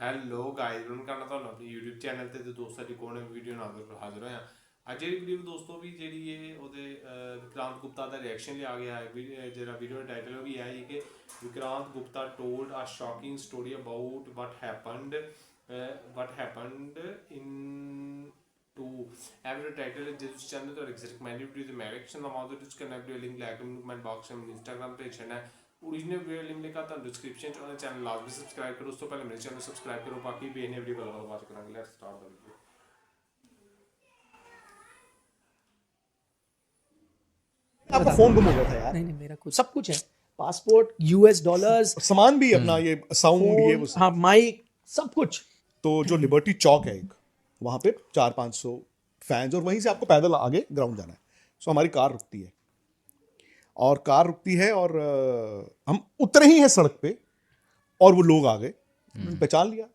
Hello guys ਨੂੰ ਕਰਨਾ ਤੁਹਾਨੂੰ ਆਪਣੀ YouTube ਚੈਨਲ ਤੇ ਦੋਸਤਾਂ ਦੀ ਕੋਣ ਵੀਡੀਓ ਨਾਲ ਹਾਜ਼ਰ ਹੋਇਆ ਅੱਜ ਜਿਹੜੀ ਵੀਡੀਓ ਦੋਸਤੋ ਵੀ ਜਿਹੜੀ ਹੈ ਉਹਦੇ ਵਿਕਰਾਂਤ ਗੁਪਤਾ ਦਾ ਰਿਐਕਸ਼ਨ ਲਿਆ ਗਿਆ ਹੈ ਜਿਹੜਾ ਵੀਡੀਓ ਦਾ ਟਾਈਟਲ ਵੀ ਹੈ ਕਿ Vikrant Gupta told a shocking story about what happened in to have the title is जिस चैनल तो recommended to the direction of other to connect the link like comment box में Instagram page है original video link लिखा था description च उन्हें channel लाजमी subscribe करो। उस तो पहले मेरे चैनल सब्सक्राइब करो बाकी भी इन्हें वीडियो को बात करेंगे। Let's start the video. आपका फोन गुम हो गया था यार। नहीं मेरा कुछ सब कुछ है, पासपोर्ट, यूएस डॉलर्स, सामान भी अपना ये साउंड ये वो हाँ माइक सब कुछ। तो जो लिबर्टी चौक है एक, वहां पे 400-500 फैंस और वहीं से आपको पैदल आगे ग्राउंड जाना है। सो हमारी कार रुकती है और हम उतरे ही हैं सड़क पे और वो लोग आ गए, पहचान लिया।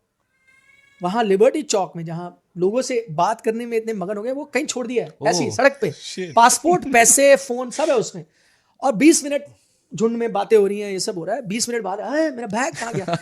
वहां लिबर्टी चौक में जहां लोगों से बात करने में इतने मगन हो गए वो कहीं छोड़ दिया है ऐसी सड़क पे। पासपोर्ट, पैसे, फोन सब है उसमें। और 20 मिनट झुंड में बातें हो रही हैं, ये सब हो रहा है। 20 मिनट बाद मेरा बैग कहाँ गया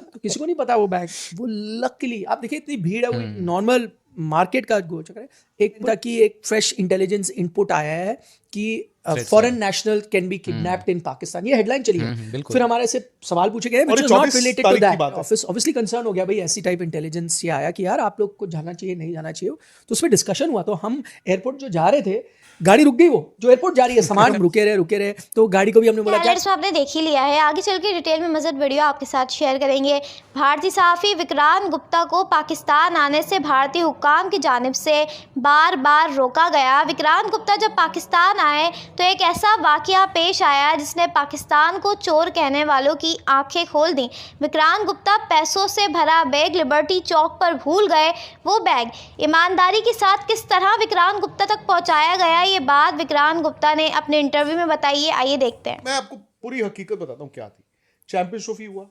तो किसी को नहीं पता वो बैग। वो लकीली आप देखिए इतनी भीड़ है, वो नॉर्मल मार्केट का गो चक्कर है। एक ताकि एक फ्रेश इंटेलिजेंस इनपुट आया है कि foreign national can be kidnapped in Pakistan, ये हेडलाइन चली है। फिर हमारे से सवाल पूछे गए which is not related to that. Obviously concern हो गया भाई, ऐसी टाइप इंटेलिजेंस ये आया कि यार आप लोग को जाना चाहिए नहीं जाना चाहिए। तो उसमें डिस्कशन हुआ। तो हम एयरपोर्ट जो जा रहे थे, गाड़ी रुक गई, वो जो एयरपोर्ट जा रही है सामान रुके रहे तो गाड़ी को भी हमने बोला क्या आपने देख ही लिया है। आगे चल के डिटेल में मज़ेद वीडियो आपके साथ शेयर करेंगे। भारतीय सहाफ़ी विक्रांत गुप्ता को पाकिस्तान आने से भारतीय हुक्काम की जानिब से बार बार रोका गया। विक्रांत गुप्ता जब पाकिस्तान आए तो एक ऐसा वाक़या पेश आया जिसने पाकिस्तान को चोर कहने वालों की आंखें खोल दी। विक्रांत गुप्ता पैसों से भरा बैग लिबर्टी चौक पर भूल गए। वो बैग ईमानदारी के साथ किस तरह विक्रांत गुप्ता तक पहुँचाया गया, ये बात विक्रांत गुप्ता ने अपने इंटरव्यू में बताई है। आइए देखते हैं। मैं आपको पूरी हकीकत बताता हूँ क्या थी। चैंपियंस ट्रॉफी हुआ,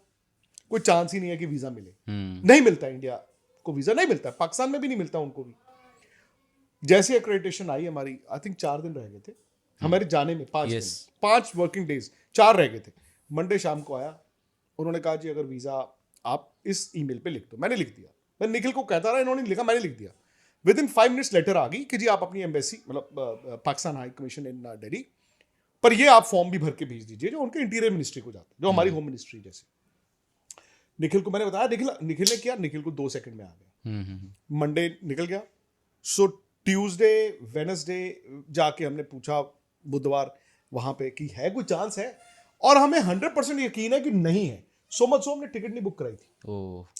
कोई चांस ही नहीं है कि वीजा मिले। नहीं मिलता, इंडिया को वीजा नहीं मिलता, पाकिस्तान में भी नहीं मिलता उनको भी। जैसे एक्रेडिटेशन आई हमारी, आई थिंक 4 दिन रह गए थे हमारे जाने में, 5 वर्किंग डेज, 4 रह गए थे। मंडे शाम को आया, उन्होंने कहा जी अगर वीजा आप इस ईमेल पे लिख दो। मैंने लिख दिया। मैं निखिल को कहता रहा, इन्होंने लिखा, मैंने लिख दिया। विद इन 5 मिनट्स लेटर आ गई कि जी आप अपनी एम्बेसी मतलब पाकिस्तान हाई कमीशन इन दिल्ली पर ये आप फॉर्म भी भर के भेज दीजिए जो उनके इंटीरियर मिनिस्ट्री को जाता है, जो हमारी होम मिनिस्ट्री जैसे। निखिल को मैंने बताया, निखिल ने किया, निखिल को 2 सेकंड में आ गया। मंडे निकल गया। सो ट्यूसडे वेडनेसडे जाके हमने पूछा, बुधवार वहां पे कि है कोई चांस है, और हमें 100% यकीन है कि नहीं है। सो मच सो हमने टिकट नहीं बुक कराई थी।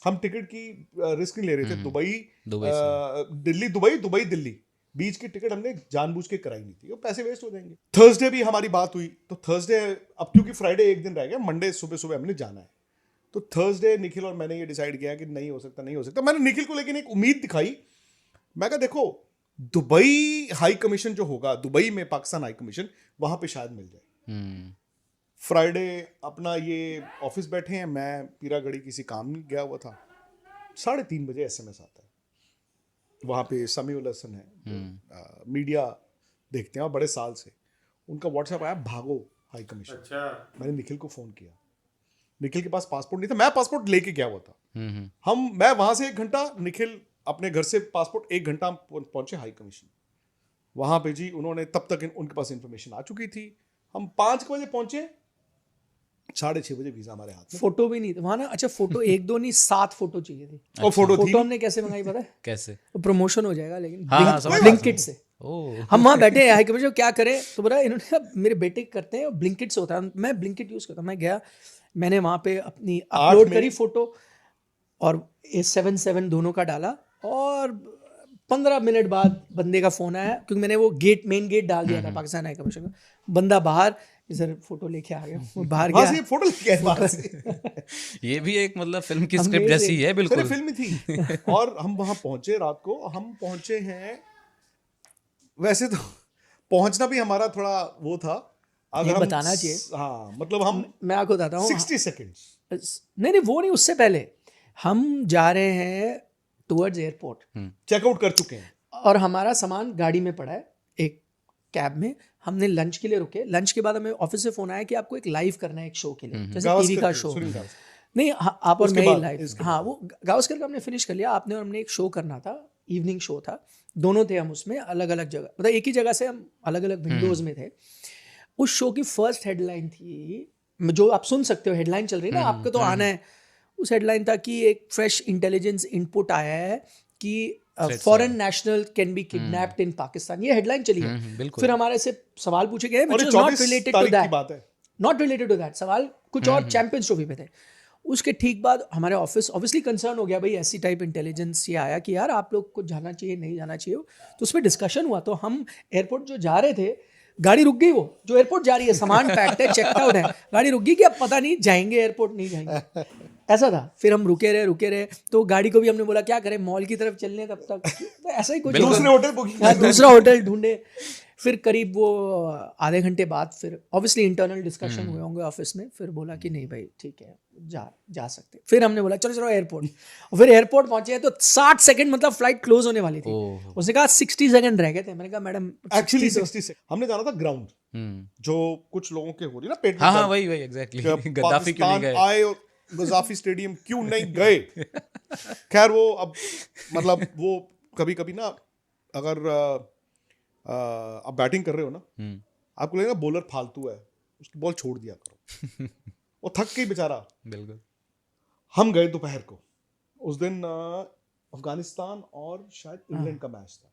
हम टिकट की रिस्क नहीं ले रहे थे। दुबई दिल्ली बीच की टिकट हमने जानबूझ के कराई नहीं थी, वो पैसे वेस्ट हो जाएंगे। थर्सडे भी हमारी बात हुई, तो थर्सडे अब क्योंकि फ्राइडे एक दिन रह गया, मंडे सुबह सुबह हमने जाना है। तो थर्सडे निखिल और मैंने ये डिसाइड किया कि नहीं हो सकता। मैंने निखिल को लेकिन एक उम्मीद दिखाई। मैं कहा देखो दुबई हाई कमीशन जो होगा, दुबई में पाकिस्तान हाई कमीशन, वहां पे शायद मिल जाए। फ्राइडे अपना ये ऑफिस बैठे हैं, मैं पीरागढ़ी किसी काम में गया हुआ था। 3:30 बजे SMS आता है। वहाँ पे समीउल हसन है, मीडिया देखते हैं और बड़े साल से, उनका व्हाट्सएप आया, भागो हाई कमीशन। अच्छा। मैंने निखिल को फ़ोन किया। निखिल के पास पासपोर्ट नहीं था, मैं पासपोर्ट लेके गया हुआ था। मैं वहाँ से 1 घंटा, निखिल अपने घर से पासपोर्ट 1 घंटा पहुँचे हाई कमीशन। वहाँ पे जी उन्होंने तब तक उनके पास इंफॉर्मेशन आ चुकी थी। हम 5 बजे पहुँचे, 6:30 बजे वीजा हमारे हाथ में। फोटो भी नहीं वहां ना। अच्छा फोटो 1-2 नहीं, 7 फोटो चाहिए थे। और फोटो हमने कैसे मंगाई पता है? कैसे? प्रमोशन हो जाएगा लेकिन ब्लिंकिट से। हम वहाँ बैठे हाई कमीशन क्या करें, तो बोला इन्होंने मेरे बेटे करते हैं, ब्लिंकिट से होता है। मैं ब्लिंकिट यूज करता हूँ। मैं गया, मैंने वहाँ पे अपनी अपलोड करी फोटो और A77 दोनों का डाला, और 15 मिनट बाद बंदे का फोन आया, क्योंकि मैंने वो मेन गेट डाल दिया था पाकिस्तान हाई कमीशन का। बंदा बाहर सर फोटो लेके आ गया, वो बाहर गया, ये फोटो लेके आया बाहर से। ये भी एक मतलब फिल्म की स्क्रिप्ट जैसी है, बिल्कुल फिल्म में थी। और हम वहां पहुंचे रात को। हम पहुंचे हैं, वैसे तो पहुंचना भी हमारा थोड़ा वो था, अगर बताना चाहिए। हाँ मतलब मैं आपको बताता हूँ 60 सेकेंड्स नहीं वो नहीं, उससे पहले हम जा रहे हैं टुवर्ड्स एयरपोर्ट, चेकआउट कर चुके हैं और हमारा सामान गाड़ी में पड़ा है एक कैब में। हमने लंच के लिए रुके। लंच के बाद हमें ऑफिस से फोन आया कि आपको एक लाइव करना है एक शो के लिए, जैसे टीवी का शो। नहीं आप और उसके मैं बाद, लाइव, इसके हाँ वो गावस्कर का हमने फिनिश कर लिया, आपने और हमने एक शो करना था, इवनिंग शो था, दोनों थे हम उसमें, अलग अलग जगह, मतलब एक ही जगह से हम अलग अलग विंडोज में थे। उस शो की फर्स्ट हेडलाइन थी, जो आप सुन सकते हो, हेडलाइन चल रही है ना, आपको तो आना है। उस हेडलाइन था कि एक फ्रेश इंटेलिजेंस इनपुट आया है कि foreign national can be kidnapped in Pakistan, ये हेडलाइन चली है। बिल्कुल। फिर हमारे से सवाल पूछे गए और व्हिच ये वाज नॉट 24 रिलेटेड टू तारीख की दैट, बात है। नॉट रिलेटेड टू दैट, सवाल कुछ और चैंपियंस ट्रॉफी पे थे। उसके ठीक बाद हमारे ऑफिस ऑब्वियसली कंसर्न हो गया, भाई ऐसी टाइप इंटेलिजेंस ये आया कि यार आप लोग को जाना चाहिए नहीं जाना चाहिए, तो उस पर डिस्कशन हुआ। तो हम एयरपोर्ट जो जा रहे थे, गाड़ी रुक गई, वो जो एयरपोर्ट जा रही है, सामान पैक्ड है, चेक आउट है, गाड़ी रुक गई कि अब पता नहीं जाएंगे एयरपोर्ट नहीं जाएंगे, ऐसा था। फिर हम रुके रहे, तो गाड़ी को भी हमने बोला क्या करें, मॉल की तरफ चलने तब तक, तो ऐसा ही कुछ दूसरे होटल बुकिंग, हाँ, दूसरा होटल ढूंढे। फिर करीब वो आधे घंटे बाद फिर ऑब्वियसली इंटरनल डिस्कशन हुए होंगे ऑफिस में, फिर बोला कि नहीं भाई ठीक है जा सकते। फिर हमने बोला चलो एयरपोर्ट, और फिर एयरपोर्ट पहुंचे तो 60 सेकंड मतलब फ्लाइट क्लोज होने वाली थी, उसने कहा 60 सेकंड रह गए थे। मैंने कहा मैडम एक्चुअली 60 से हमने जाना था ग्राउंड, जो कुछ लोगों के हो रही ना पेट में, हाँ वही एग्जैक्टली, गद्दाफी क्यों नहीं गए, आए और गद्दाफी स्टेडियम क्यों नहीं गए। खैर वो अब मतलब वो कभी कभी ना, अगर आप बैटिंग कर रहे हो ना, आपको लगेगा बॉलर फालतू है, उसकी बॉल छोड़ दिया करो। वो थक गई बेचारा। बिल्कुल। हम गए दोपहर को, उस दिन अफगानिस्तान और शायद इंग्लैंड का मैच था,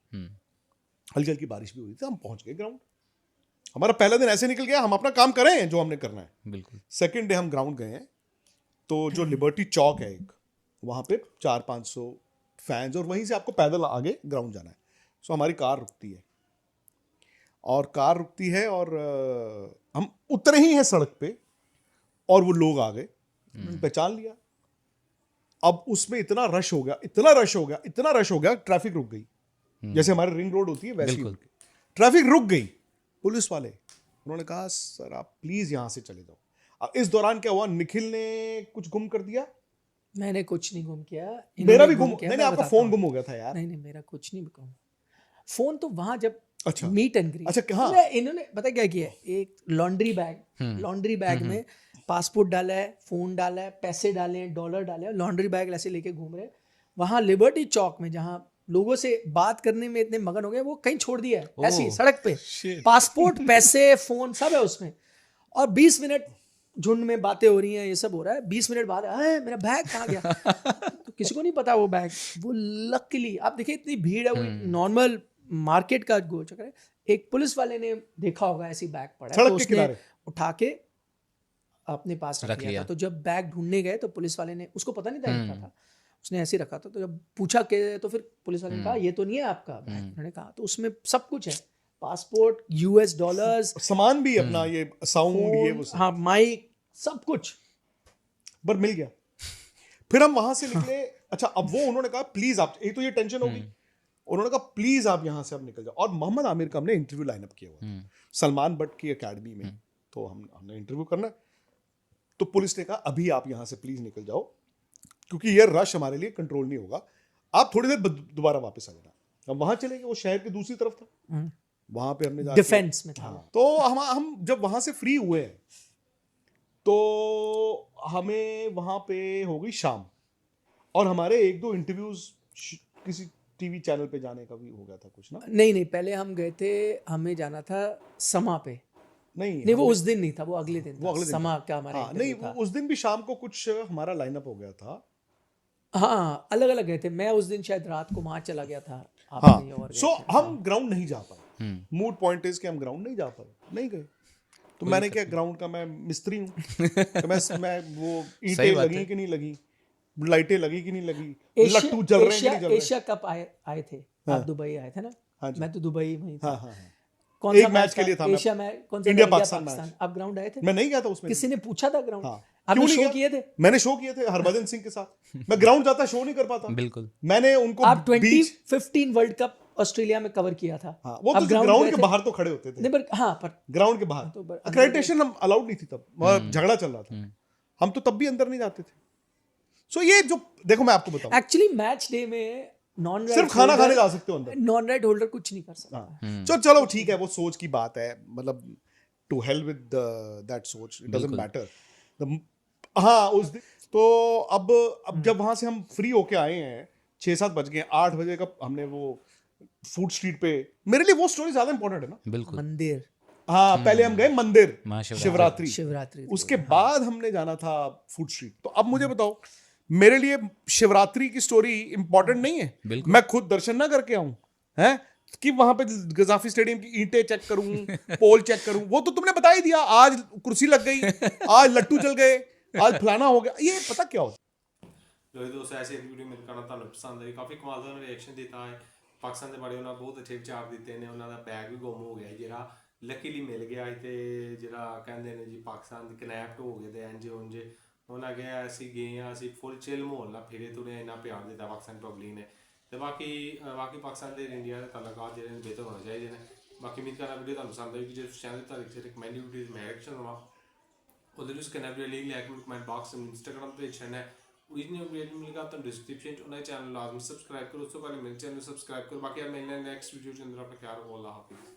हल्की हल्की बारिश भी हो रही थी। हम पहुंच गए ग्राउंड, हमारा पहला दिन ऐसे निकल गया, हम अपना काम कर रहे हैं जो हमने करना है। बिल्कुल। सेकेंड डे हम ग्राउंड गए हैं, तो जो लिबर्टी चौक है एक, वहाँ पे 400-500 फैंस, और वहीं से आपको पैदल आगे ग्राउंड जाना है। सो हमारी कार रुकती है, और हम उतरे ही हैं सड़क पे, और वो लोग आ गए, उन्होंने पहचान लिया। अब उसमें इतना रश हो गया, ट्रैफिक रुक गई, जैसे हमारे रिंग रोड होती है वैसी ट्रैफिक रुक गई। पुलिस वाले उन्होंने कहा सर आप प्लीज यहां से चले जाओ। अब इस दौरान क्या हुआ, निखिल ने कुछ गुम कर दिया, मैंने कुछ नहीं गुम किया, मेरा भी गुम, नहीं आपका फोन गुम हो गया था यार। नहीं मेरा कुछ नहीं गुम, फोन तो वहां जब अच्छा मीट एंड ग्रीट, अच्छा हाँ, इन्होंने पता क्या किया, एक लॉन्ड्री बैग में पासपोर्ट डाला है, फोन डाला है, पैसे डाले हैं, डॉलर डाले हैं, लॉन्ड्री बैग ऐसे लेके घूम रहे हैं। वहां लिबर्टी चौक में जहां लोगों से बात करने में इतने मगन हो गए, वो कहीं छोड़ दिया है ऐसी सड़क पे, पासपोर्ट पैसे फोन सब है उसमें, और 20 मिनट झुंड में बातें हो रही हैं, ये सब हो रहा है। 20 मिनट बाद मेरा बैग कहाँ गया, तो किसी को नहीं पता वो बैग, वो लकीली आप देखिए इतनी भीड़ है, वो नॉर्मल मार्केट का गोल चक्कर है। एक पुलिस वाले ने देखा होगा ऐसी बैग पड़ा है, तो उसने उठा के अपने पास रख लिया था। तो जब बैग ढूंढने गए तो पुलिस वाले ने, उसको पता नहीं था इनका था, उसने ऐसे रखा था। तो जब पूछा के, तो फिर पुलिस वाले ने कहा ये तो नहीं है आपका बैग, उन्होंने कहा तो उसमें सब कुछ है, पासपोर्ट, US डॉलर्स, सामान भी अपना, ये साउंड, ये वो, हाँ माइक, सब कुछ, पर मिल गया। फिर हम वहां से निकले। अच्छा अब वो उन्होंने कहा प्लीज आप, एक तो ये टेंशन होगी, उन्होंने कहा प्लीज आप यहां से अब निकल जाओ। और मोहम्मद आमिर का हमने इंटरव्यू लाइनअप किया हुआ सलमान बट की एकेडमी में, तो हमने इंटरव्यू करना, तो पुलिस ने कहा अभी आप यहां से प्लीज निकल जाओ, क्योंकि ये रश हमारे लिए कंट्रोल नहीं होगा, आप थोड़ी देर दोबारा वापस आ जाना। अब वहां चले गए, वो शहर की दूसरी तरफ था, वहां पे हमने डिफेंस में था। हाँ, तो हम जब वहां से फ्री हुए तो हमें वहां पे हो गई शाम, और हमारे 1-2 इंटरव्यूज किसी टीवी चैनल पे जाने का भी हो गया था कुछ ना। नहीं पहले हम गए थे, हमें जाना था समा पे, नहीं वो उस दिन नहीं था, वो अगले दिन था, समा का हमारा नहीं वो उस दिन भी शाम को कुछ हमारा लाइनअप हो गया था। हाँ अलग अलग गए थे, मैं उस दिन शायद रात को वहां चला गया था, आप हाँ, कहीं और गए सो थे। हम ग्राउंड नहीं जा पाए, मूड पॉइंट इज कि हम ग्राउंड नहीं जा पाए, नहीं गए। तो मैंने क्या, ग्राउंड का मैं मिस्त्री हूँ, तो मैं वो ईंटें लगी कि नहीं लगी, लाइटें लगी कि नहीं लगी, लट्टू जल रहे हैं कि नहीं जल रहे। एशिया कप आए थे आप, दुबई आए थे ना, मैं तो दुबई में ही था। कौन सा मैच के लिए था? एशिया में कौन सा? इंडिया पाकिस्तान। आप ग्राउंड आए थे? मैं नहीं गया था उसमें, किसी ने पूछा था ग्राउंड? आपने शो किए थे? मैंने शो किए थे हरभजन सिंह के साथ। मैं ग्राउंड जाता शो नहीं कर पाता। बिल्कुल। मैंने उनको आप 2015 वर्ल्ड कप ऑस्ट्रेलिया में कवर किया था। हाँ, वो तो ग्राउंड के बाहर तो खड़े होते थे। पर ग्राउंड के बाहर अक्रेडिटेशन हम अलाउड नहीं थी तब, झगड़ा चल रहा था, हम तो तब भी अंदर नहीं जाते थे। सो ये जो देखो मैं आपको बताऊं, एक्चुअली मैच डे में नॉन राइट सिर्फ खाना खाने जा सकते हो अंदर, नॉन राइट होल्डर कुछ नहीं कर सकता। चलो ठीक है, वो सोच की बात है, मतलब टू हेल विद दैट सोच, इट डजंट मैटर। हाँ उस दिन तो अब जब वहां से हम फ्री होके आए हैं, 6-7 बज गए, 8 बजे का हमने वो फूड स्ट्रीट पे, मेरे लिए वो स्टोरी ज्यादा इंपॉर्टेंट है ना। बिल्कुल मंदिर, हाँ, पहले हम गए मंदिर महाशिवरात्रि। शिवरात्रि, शिवरात्रि, उसके बाद हमने जाना था फूड स्ट्रीट। तो अब मुझे बताओ, मेरे लिए शिवरात्रि की स्टोरी इंपॉर्टेंट नहीं है? बिल्कुल। मैं खुद दर्शन ना करके आऊं, हैं कि वहां पे गजाफी स्टेडियम की ईंटें चेक करूं, पोल चेक करूं? वो तो तुमने बता ही दिया, आज कुर्सी लग गई, आज लट्टू चल गए, आज फलाना हो गया। ये पता क्या होता? ਲੋ ਜੀ ਦੋਸਤੋ, ਐਸੀ ਵੀਡੀਓ ਮੇਰੇ ਕਰਨਾ ਤੁਹਾਨੂੰ ਪਸੰਦ ਆਈ, ਕਾਫੀ ਕਮਾਲ ਦਾ ਰਿਐਕਸ਼ਨ ਦਿੱਤਾ ਹੈ ਪਾਕਿਸਤਾਨ ਦੇ ਬਾਰੇ। ਉਹਨਾਂ ਬਹੁਤ ਅੱਛੇ ਵਿਚਾਰ ਦਿੱਤੇ ਨੇ। ਉਹਨਾਂ ਦਾ ਬੈਗ ਵੀ ਗੁੰਮ ਹੋ ਗਿਆ ਜਿਹੜਾ ਲੱਕੀਲੀ ਮਿਲ ਗਿਆ ਸੀ, ਤੇ ਜਿਹੜਾ ਕਹਿੰਦੇ ਨੇ ਜੀ ਪਾਕਿਸਤਾਨ ਦੇ ਕਨੈਕਟ ਹੋ ਗਏ ਤੇ ਇੰਜ ਉਂਝ। ਉਹਨਾਂ ਕਿਹਾ ਅਸੀਂ ਗਏ ਹਾਂ, ਅਸੀਂ ਫੁੱਲ ਚਿਲ ਮਾਹੌਲ ਨਾਲ ਫਿਰੇ ਤੁਰੇ, ਇੰਨਾ ਪਿਆਰ ਦਿੱਤਾ ਪਾਕਿਸਤਾਨ ਪਬਲਿਕ ਨੇ। ਤੇ ਬਾਕੀ ਪਾਕਿਸਤਾਨ ਤੇ ਇੰਡੀਆ ਦੇ ਤਾਲੁਕਾਤ ਜਿਹੜੇ ਨੇ ਬਿਹਤਰ ਹੋਣੇ ਚਾਹੀਦੇ ਨੇ। ਬਾਕੀ ਉਮੀਦ ਕਰਦਾ ਵੀਡੀਓ ਤੁਹਾਨੂੰ ਪਸੰਦ ਆਏਗੀ। ਜੇ ਤੁਸੀਂ ਚੈਨਲ ਤੇ ਰਿਕਮੈਂਡਡ ਵੀਡੀਓਜ਼ ਮੈਂ ਰਿਐਕਸ਼ਨ ਦਵਾਂ, ਉਹਦੇ ਵਿੱਚ ਕਨੈਕਟ ਲਿੰਕ ਲੈ ਕੇ ਕਮੈਂਟ ਬਾਕਸ ਵਿੱਚ ਇੰਸਟਾਗ੍ਰਾਮ ਪੇਜ ਹੈ ओरिजिनल वीडियो मिलेगा तो डिस्क्रिप्शन च उन्हें चैनल लाजमी सब्सक्राइब करो। उससे पहले मेरे चैनल सब्सक्राइब करो। बाकी आप मिलने नेक्स्ट वीडियो के अंदर अपना ख्याल रखो। अल्लाह हाफिज़।